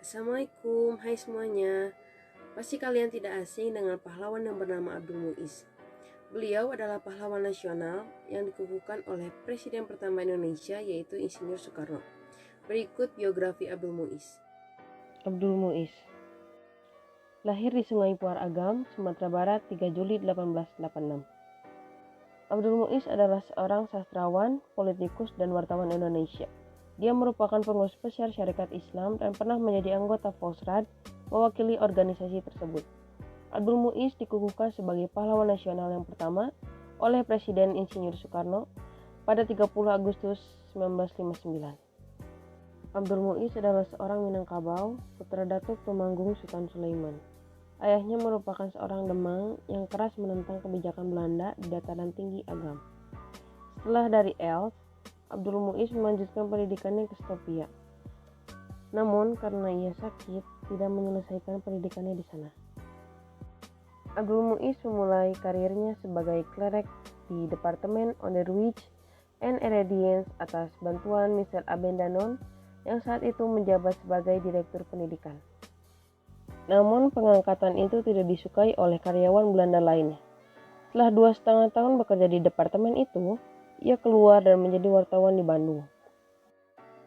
Assalamualaikum, hai semuanya. Pasti kalian tidak asing dengan pahlawan yang bernama Abdul Muiz. Beliau adalah pahlawan nasional yang dikukuhkan oleh Presiden pertama Indonesia, yaitu Insinyur Soekarno. Berikut biografi Abdul Muiz. Abdul Muiz lahir di Sungai Puar Agam, Sumatera Barat 3 Juli 1886. Abdul Muiz adalah seorang sastrawan, politikus, dan wartawan Indonesia. Dia merupakan pengurus besar Syarikat Islam dan pernah menjadi anggota Volksraad mewakili organisasi tersebut. Abdul Muiz dikukuhkan sebagai pahlawan nasional yang pertama oleh Presiden Insinyur Soekarno pada 30 Agustus 1959. Abdul Muiz adalah seorang Minangkabau, putra Datuk Tumanggung Sultan Sulaiman. Ayahnya merupakan seorang Demang yang keras menentang kebijakan Belanda di dataran tinggi Agam. Setelah dari Elf, Abdul Muiz melanjutkan pendidikannya ke Skopje. Namun karena ia sakit, tidak menyelesaikan pendidikannya di sana. Abdul Muiz memulai karirnya sebagai klerek di Departemen Onderwijs and Ingrediënts atas bantuan Mr. Abendanon yang saat itu menjabat sebagai direktur pendidikan. Namun pengangkatan itu tidak disukai oleh karyawan Belanda lainnya. Setelah 2,5 tahun bekerja di departemen itu, ia keluar dan menjadi wartawan di Bandung.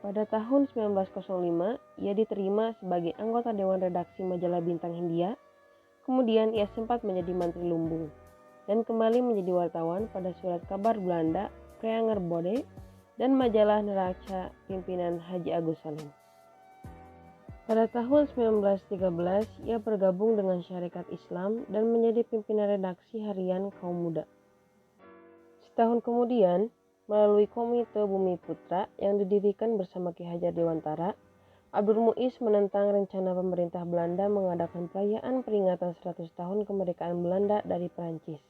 Pada tahun 1905, ia diterima sebagai anggota Dewan Redaksi Majalah Bintang Hindia. Kemudian ia sempat menjadi Menteri Lumbung dan kembali menjadi wartawan pada surat kabar Belanda, Kreanger Bode, dan majalah Neraca pimpinan Haji Agus Salim. Pada tahun 1913, ia bergabung dengan Syarikat Islam dan menjadi pimpinan redaksi harian Kaum Muda. Setahun kemudian, melalui Komite Bumi Putra yang didirikan bersama Ki Hajar Dewantara, Abdul Muiz menentang rencana pemerintah Belanda mengadakan perayaan peringatan 100 tahun kemerdekaan Belanda dari Prancis.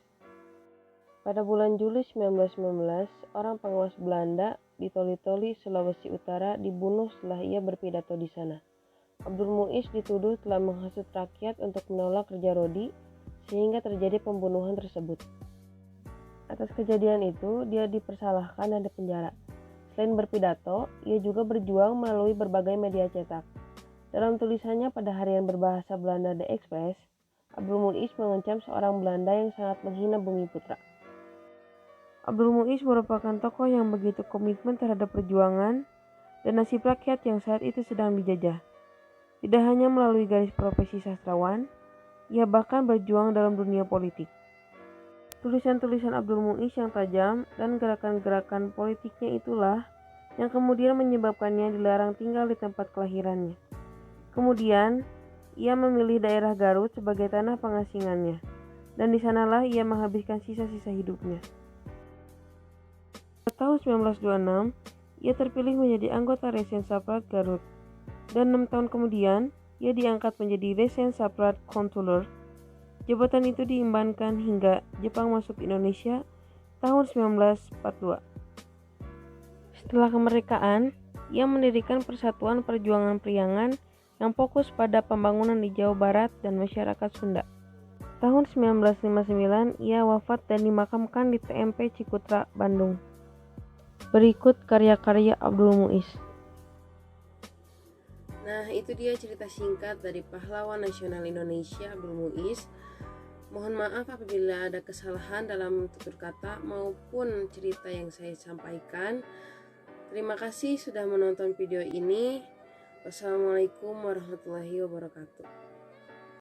Pada bulan Juli 1919, orang pengawas Belanda di Toli-Toli, Sulawesi Utara dibunuh setelah ia berpidato di sana. Abdul Muiz dituduh telah menghasut rakyat untuk menolak kerja rodi, sehingga terjadi pembunuhan tersebut. Atas kejadian itu, dia dipersalahkan dan dipenjara. Selain berpidato, ia juga berjuang melalui berbagai media cetak. Dalam tulisannya pada harian berbahasa Belanda The Express, Abdul Muiz mengecam seorang Belanda yang sangat menghina Bumi Putra. Abdul Muiz merupakan tokoh yang begitu komitmen terhadap perjuangan dan nasib rakyat yang saat itu sedang dijajah. Tidak hanya melalui garis profesi sastrawan, ia bahkan berjuang dalam dunia politik. Tulisan-tulisan Abdul Muiz yang tajam dan gerakan-gerakan politiknya itulah yang kemudian menyebabkannya dilarang tinggal di tempat kelahirannya. Kemudian, ia memilih daerah Garut sebagai tanah pengasingannya, dan di sanalah ia menghabiskan sisa-sisa hidupnya. Pada tahun 1926, ia terpilih menjadi anggota Resen Saprat Garut. Dan 6 tahun kemudian, ia diangkat menjadi Resen Saprat Controller. Jabatan itu diembankan hingga Jepang masuk Indonesia tahun 1942. Setelah kemerdekaan, ia mendirikan Persatuan Perjuangan Priangan yang fokus pada pembangunan di Jawa Barat dan masyarakat Sunda. Tahun 1959, ia wafat dan dimakamkan di TMP Cikutra, Bandung. Berikut karya-karya Abdul Muiz. Nah, itu dia cerita singkat dari pahlawan nasional Indonesia, Abdul Muiz. Mohon maaf apabila ada kesalahan dalam tutur kata maupun cerita yang saya sampaikan. Terima kasih sudah menonton video ini. Wassalamualaikum warahmatullahi wabarakatuh.